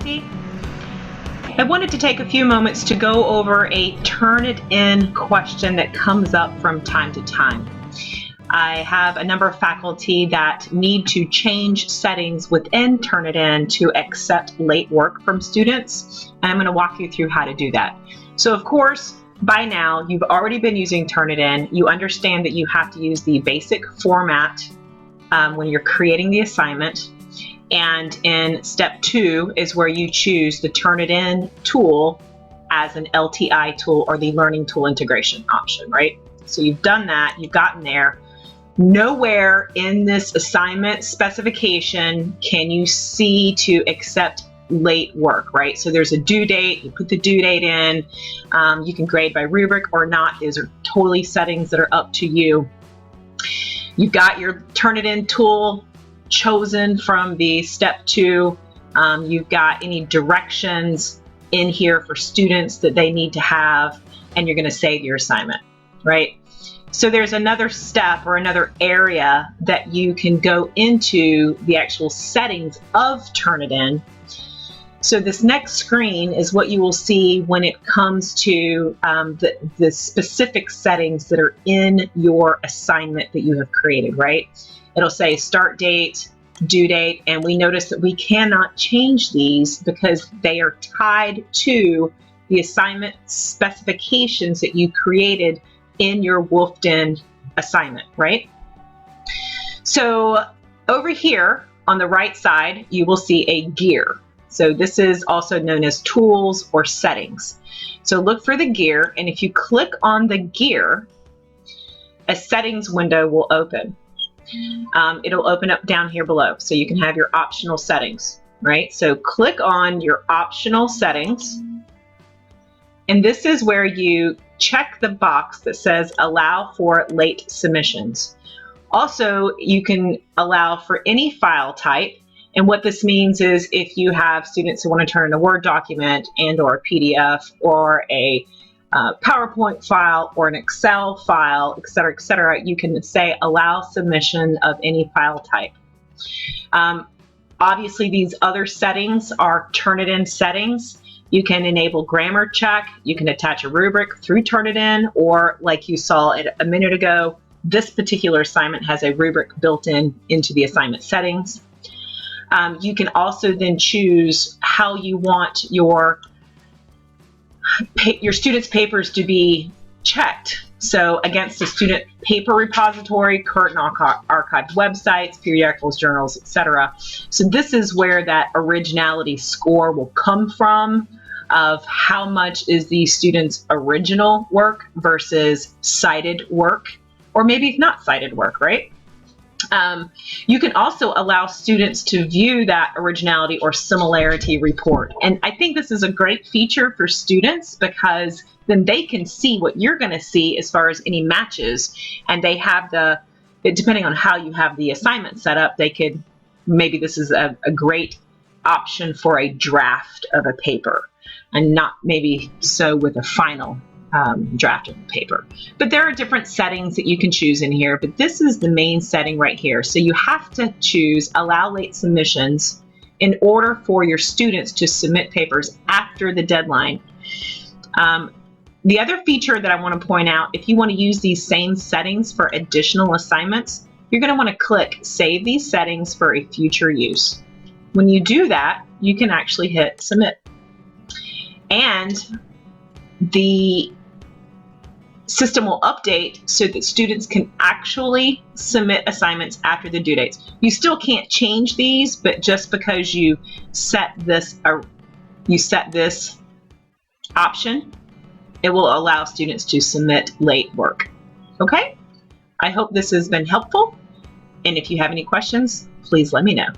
faculty. I wanted to take a few moments to go over a Turnitin question that comes up from time to time. I have a number of faculty that need to change settings within Turnitin to accept late work from students, and I'm going to walk you through how to do that. So of course, by now you've already been using Turnitin. You understand that you have to use the basic format when you're creating the assignment. And in step 2 is where you choose the Turnitin tool as an LTI tool or the learning tool integration option, right? So you've done that, you've gotten there. Nowhere in this assignment specification can you see to accept late work, right? So there's a due date, you put the due date in, you can grade by rubric or not. These are totally settings that are up to you. You've got your Turnitin tool chosen from the step 2. You've got any directions in here for students that they need to have, and you're going to save your assignment, right? So there's another step or another area that you can go into the actual settings of Turnitin. So this next screen is what you will see when it comes to the specific settings that are in your assignment that you have created, right? It'll say start date, due date, and we notice that we cannot change these because they are tied to the assignment specifications that you created in your WolfDen assignment, right? So over here on the right side, you will see a gear. So this is also known as tools or settings. So look for the gear, and if you click on the gear, a settings window will open. It'll open up down here below, so you can have your optional settings, right? So click on your optional settings, and this is where you check the box that says allow for late submissions. Also, you can allow for any file type, and what this means is if you have students who want to turn in a Word document and or a PDF or a PowerPoint file or an Excel file, et cetera, you can say allow submission of any file type. Obviously, these other settings are Turnitin settings. You can enable grammar check, you can attach a rubric through Turnitin, or like you saw a minute ago, this particular assignment has a rubric built into the assignment settings. You can also then choose how you want your students' papers to be checked. So against the student paper repository, current and archived websites, periodicals, journals, etc. So this is where that originality score will come from, of how much is the student's original work versus cited work, or maybe not cited work, right? You can also allow students to view that originality or similarity report. And I think this is a great feature for students because then they can see what you're going to see as far as any matches. And they have depending on how you have the assignment set up, maybe this is a great option for a draft of a paper and not maybe so with a final draft of the paper. But there are different settings that you can choose in here, but this is the main setting right here. So you have to choose allow late submissions in order for your students to submit papers after the deadline. The other feature that I want to point out, if you want to use these same settings for additional assignments, you're going to want to click Save these settings for a future use. When you do that, you can actually hit Submit. And the system will update so that students can actually submit assignments after the due dates. You still can't change these, but just because you set this option, it will allow students to submit late work. Okay? I hope this has been helpful, and if you have any questions, please let me know.